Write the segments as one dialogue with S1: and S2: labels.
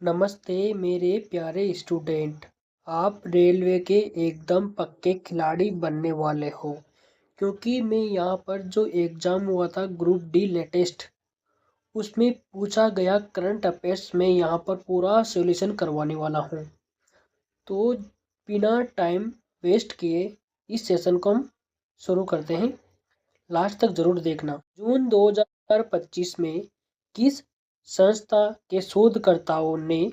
S1: नमस्ते मेरे प्यारे स्टूडेंट। आप रेलवे के एकदम पक्के खिलाड़ी बनने वाले हो, क्योंकि मैं यहाँ पर जो एग्ज़ाम हुआ था ग्रुप डी लेटेस्ट, उसमें पूछा गया करंट अफेयर्स में यहाँ पर पूरा सॉल्यूशन करवाने वाला हूँ। तो बिना टाइम वेस्ट किए इस सेशन को हम शुरू करते हैं। लास्ट तक ज़रूर देखना। जून 2025 में किस संस्था के शोधकर्ताओं ने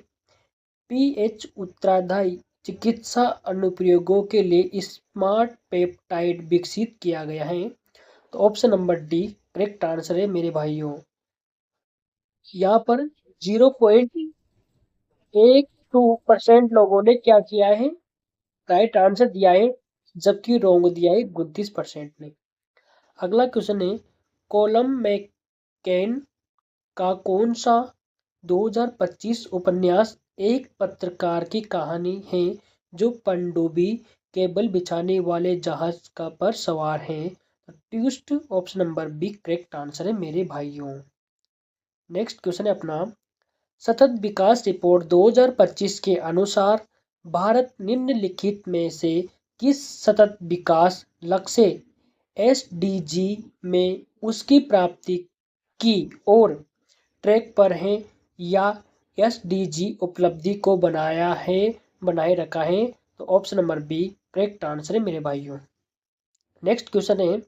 S1: पीएच उत्तराधायी चिकित्सा अनुप्रयोगों के लिए स्मार्ट पेप्टाइड विकसित किया गया है? तो option number D correct answer है मेरे भाइयों। यहाँ पर 0.12% लोगों ने क्या किया है, राइट आंसर दिया है, जबकि रॉन्ग दिया है 29% ने। अगला क्वेश्चन है, कॉलम मैककेन का कौन सा 2025 उपन्यास एक पत्रकार की कहानी है जो पनडुब्बी केबल बिछाने वाले जहाज का पर सवार है? Twist option number B correct answer है मेरे भाइयों। नेक्स्ट क्वेश्चन है अपना, सतत विकास रिपोर्ट 2025 के अनुसार भारत निम्नलिखित में से किस सतत विकास लक्ष्य एसडीजी में उसकी प्राप्ति की ओर ट्रैक पर है या एसडीजी उपलब्धि को बनाए रखा है? तो option number B correct answer है मेरे भाइयों। नेक्स्ट क्वेश्चन है,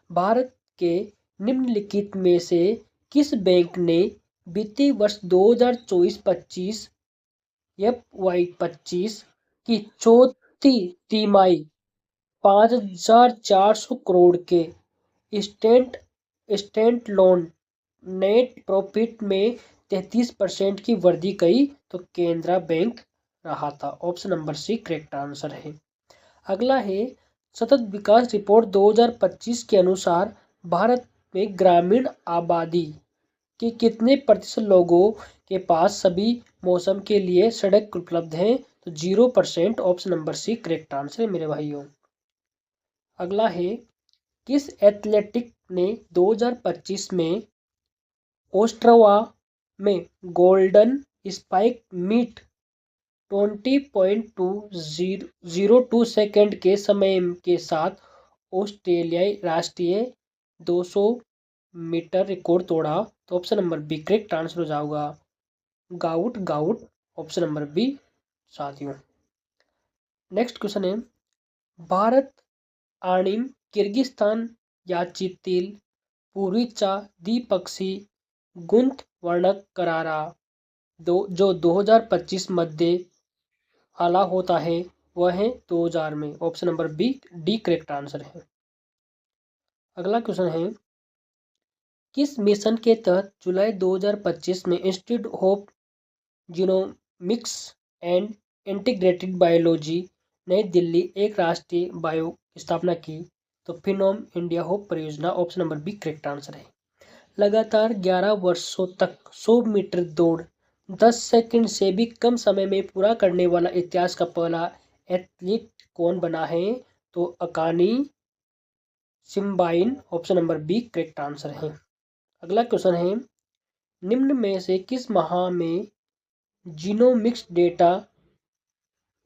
S1: भारत के निम्नलिखित में से किस बैंक ने वित्तीय वर्ष 2024-25 FY25 की चौथी तिमाही 5,400 करोड़ के stand stand loan net profit में 33% की वृद्धि करी? तो केनरा बैंक रहा था। Option number C correct answer है। अगला है, सतत विकास रिपोर्ट 2025 के अनुसार भारत में ग्रामीण आबादी के कितने प्रतिशत लोगों के पास सभी मौसम के लिए सड़क उपलब्ध है? तो 0%। Option number C correct answer है मेरे भाइयों। अगला है, किस एथलेटिक ने 2025 में ओस्ट्रवा में गोल्डन स्पाइक मीट 20.202 सेकंड के समय के साथ ऑस्ट्रेलियाई राष्ट्रीय 200 मीटर रिकॉर्ड तोड़ा? तो option number B correct answer हो जाएगा गाउट गाउट। ऑप्शन नंबर बी साथियों। नेक्स्ट क्वेश्चन है, भारत आणि किर्गिस्तान याचीतील पूर्वीचा द्विपक्षीय गुंतवणूक करारा जो 2025 मध्ये आला होता है वह है 2000 में। Option number B D correct answer है। अगला क्वेश्चन है, किस मिशन के तहत जुलाई 2025 में institute of genomics and integrated biology नई दिल्ली एक राष्ट्रीय बायो स्थापना की? तो फिनोम इंडिया होप परियोजना। Option number B correct answer है। लगातार 11 वर्षों तक 100 मीटर दौड़ 10 सेकंड से भी कम समय में पूरा करने वाला इतिहास का पहला एथलीट कौन बना है? तो Akani Simbine. Option number B correct answer है। अगला क्वेश्चन है, निम्न में से किस माह में जीनोमिक्स डेटा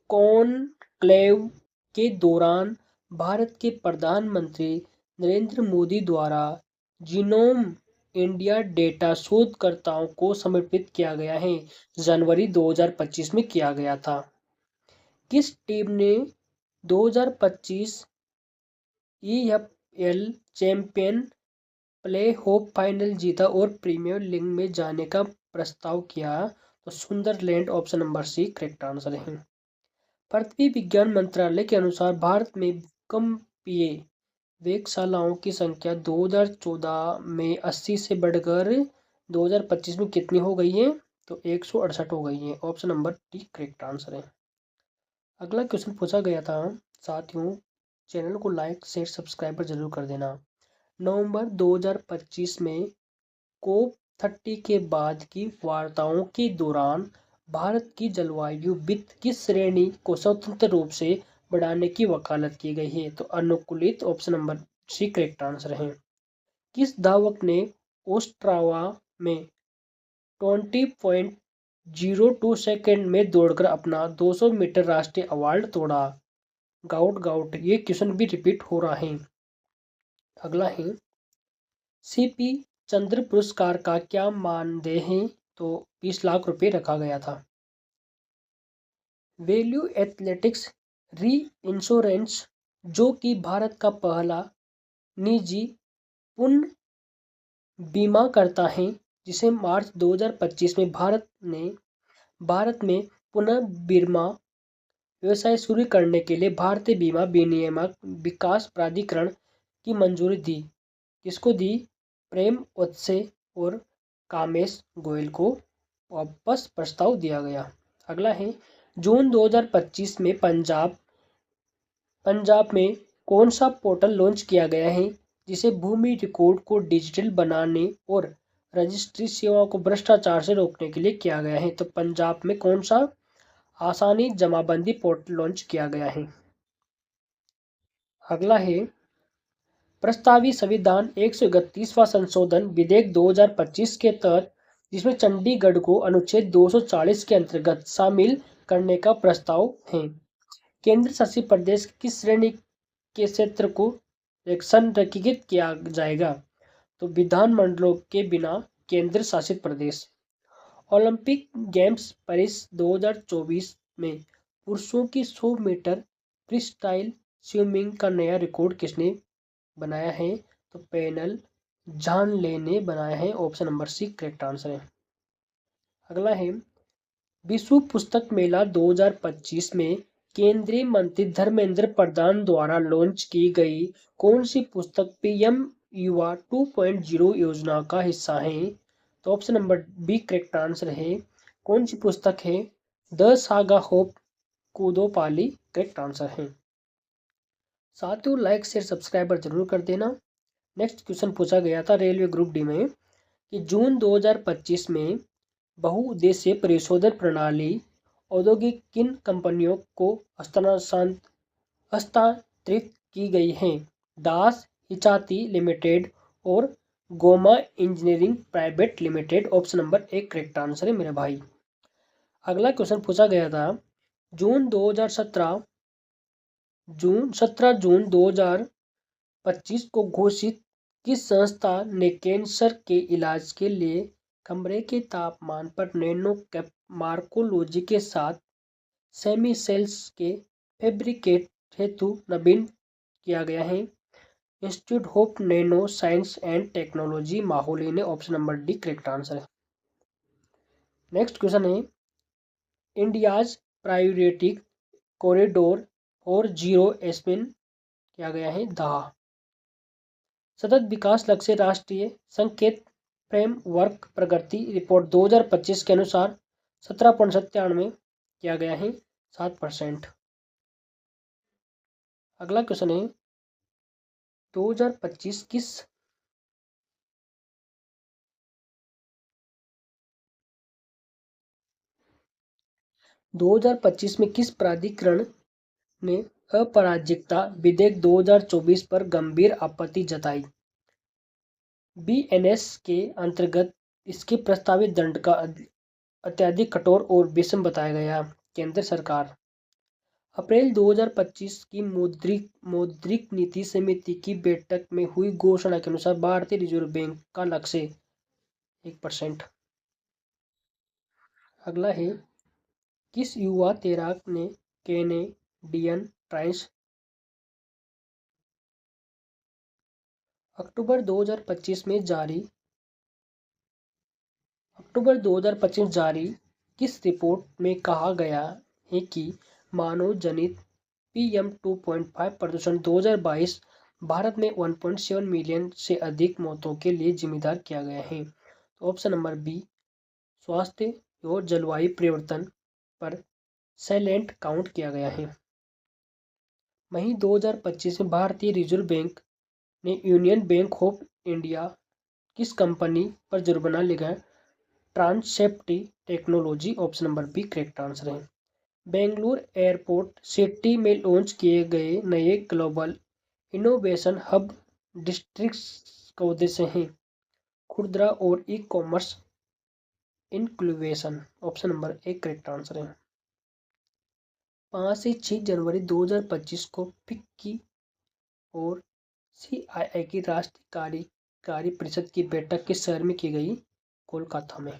S1: कॉन्क्लेव के दौरान भारत के प्रधानमंत्री नरेंद्र मोदी द्वारा जीनोम इंडिया डेटा शोधकर्ताओं को समर्पित किया गया है? जनवरी 2025 में किया गया था। किस टीम ने 2025 EFL champion play of final जीता और प्रीमियर लीग में जाने का प्रस्ताव किया? तो Sunderland. Option number C correct answer है। पृथ्वी विज्ञान मंत्रालय के अनुसार भारत में भूकंपीय वेधशालाओं की संख्या 2014 में 80 से बढ़कर 2025 में कितनी हो गई है? तो 168 हो गई है। Option number D correct answer है। अगला क्वेश्चन पूछा गया था साथियों, चैनल को लाइक शेयर सब्सक्राइब जरूर कर देना। नवंबर 2025 में कोप 30 के बाद की वार्ताओं के दौरान भारत की जलवायु वित्त किस श्रेणी को स्वतंत्र रूप से बढ़ाने की वकालत की गई है? तो अनुकूलित। Option number C correct answer है। किस धावक ने ओस्ट्रावा में 02 सेकंड में दौड़कर अपना 200 मीटर राष्ट्रीय अवार्ड तोड़ा। गाउट गाउट, ये क्वेश्चन भी रिपीट हो रहा है। अगला है, सीपी चंद्र पुरस्कार का क्या मानदेय है? तो 20 लाख रुपए रखा गया था। वैल्यू एथलेटिक्स री इंश्योरेंस, जो कि भारत का पहला निजी पुनः बीमा करता है, जिसे मार्च 2025 में भारत में पुनः बीमा व्यवसाय शुरू करने के लिए भारतीय बीमा विनियामक विकास प्राधिकरण की मंजूरी दी। किसको दी? प्रेम वत्से और कामेश गोयल को वापस प्रस्ताव दिया गया। अगला है, जून 2025 में पंजाब में कौन सा पोर्टल लॉन्च किया गया है, जिसे भूमि रिकॉर्ड को डिजिटल बनाने और रजिस्ट्री सेवाओं को भ्रष्टाचार से रोकने के लिए किया गया है? तो पंजाब में कौन सा आसानी जमाबंदी पोर्टल लॉन्च किया गया है? अगला है, प्रस्तावित संविधान 131वां संशोधन विधेयक 2025 के तहत, जिसमें चंडीगढ़ को अनुच्छेद 240 के अंतर्गत शामिल करने का प्रस्ताव है, केंद्र शासित प्रदेश की किस श्रेणी के क्षेत्र को संरेखित किया जाएगा? तो विधानमंडलों के बिना केंद्र शासित प्रदेश। ओलंपिक गेम्स पेरिस 2024 में पुरुषों की 100 मीटर फ्री स्टाइल स्विमिंग का नया रिकॉर्ड किसने बनाया है? तो पेनल झानले ने बनाया है। Option number C correct answer है। अगला है, विश्व पुस्तक मेला 2025 में केंद्रीय मंत्री धर्मेंद्र प्रधान द्वारा लॉन्च की गई कौन सी पुस्तक पीएम युवा 2.0 योजना का हिस्सा है? तो option number B correct answer है। कौन सी पुस्तक है? द सागा ऑफ कूदो पाली करेक्ट आंसर है। साथियों, लाइक शेयर सब्सक्राइबर जरूर कर देना। नेक्स्ट क्वेश्चन पूछा गया था रेलवे ग्रुप डी में कि जून 2025 में बहुउद्देशीय परिशोधन प्रणाली औद्योगिक किन कंपनियों को हस्तांतरित की गई है? दास हिचाती लिमिटेड और Goma engineering private limited. Option number एक करेक्ट आंसर है मेरे भाई। अगला क्वेश्चन पूछा गया था, जून 17 जून 2025 को घोषित किस संस्था ने कैंसर के इलाज के लिए कमरे के तापमान पर नैनो मार्कोलॉजी के साथ सेमी सेल्स के फैब्रिकेट हेतु नवीन किया गया है? Institute of nano science and technology Mohali ने। Option number D correct answer है। नेक्स्ट क्वेश्चन है, इंडियाज प्रायोरिटी कॉरिडोर 40 एस्पिन किया गया है दाह। सतत विकास लक्ष्य राष्ट्रीय संकेत फ्रेमवर्क प्रगति रिपोर्ट 2025 के अनुसार 17.97 किया गया है 7%। अगला क्वेश्चन है, 2025 में किस प्राधिकरण ने अपराजिकता विधेयक 2024 पर गंभीर आपत्ति जताई? बीएनएस के अंतर्गत इसके प्रस्तावित दंड का अत्यधिक कठोर और विषम बताया गया। केंद्र सरकार। अप्रैल 2025 की मौद्रिक नीति समिति की बैठक में हुई घोषणा के अनुसार भारतीय रिजर्व बैंक का लक्ष्य 1%। अगला है, किस युवा तैराक ने कैनेडियन ट्राइस अक्टूबर 2025 जारी किस रिपोर्ट में कहा गया है कि मानव जनित पीएम 2.5 प्रदूषण 2022 भारत में 1.7 मिलियन से अधिक मौतों के लिए जिम्मेदार किया गया है? तो ऑप्शन नंबर बी स्वास्थ्य और जलवायु परिवर्तन पर साइलेंट काउंट किया गया है। मई 2025 में भारतीय रिजर्व बैंक ने यूनियन बैंक ऑफ इंडिया किस कंपनी पर जुर्माना लगाया? ट्रांससेप्टी technology. Option number B correct answer है। बेंगलुरु एयरपोर्ट सिटी में लॉन्च किए गए नए ग्लोबल इनोवेशन हब डिस्ट्रिक्ट्स का उद्देश्य है खुदरा और ई कॉमर्स इनक्लूवेशन। Option number A correct answer है। 5 से 6 जनवरी 2025 को फिक्की और CII की राष्ट्रीय कार्यकारी परिषद की बैठक किस शहर में की गई? कोलकाता में।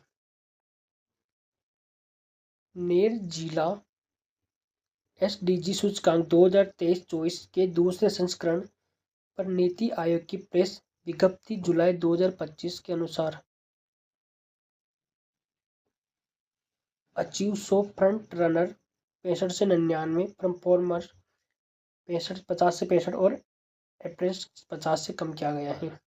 S1: नेर जिला SDG सूचकांक 2023-24 के दूसरे संस्करण पर नीति आयोग की प्रेस विज्ञप्ति जुलाई 2025 के अनुसार अचीव 100 फ्रंट रनर 65 से 99, परफॉर्मर 65 50 से 65 और एवरेज 50 से कम किया गया है।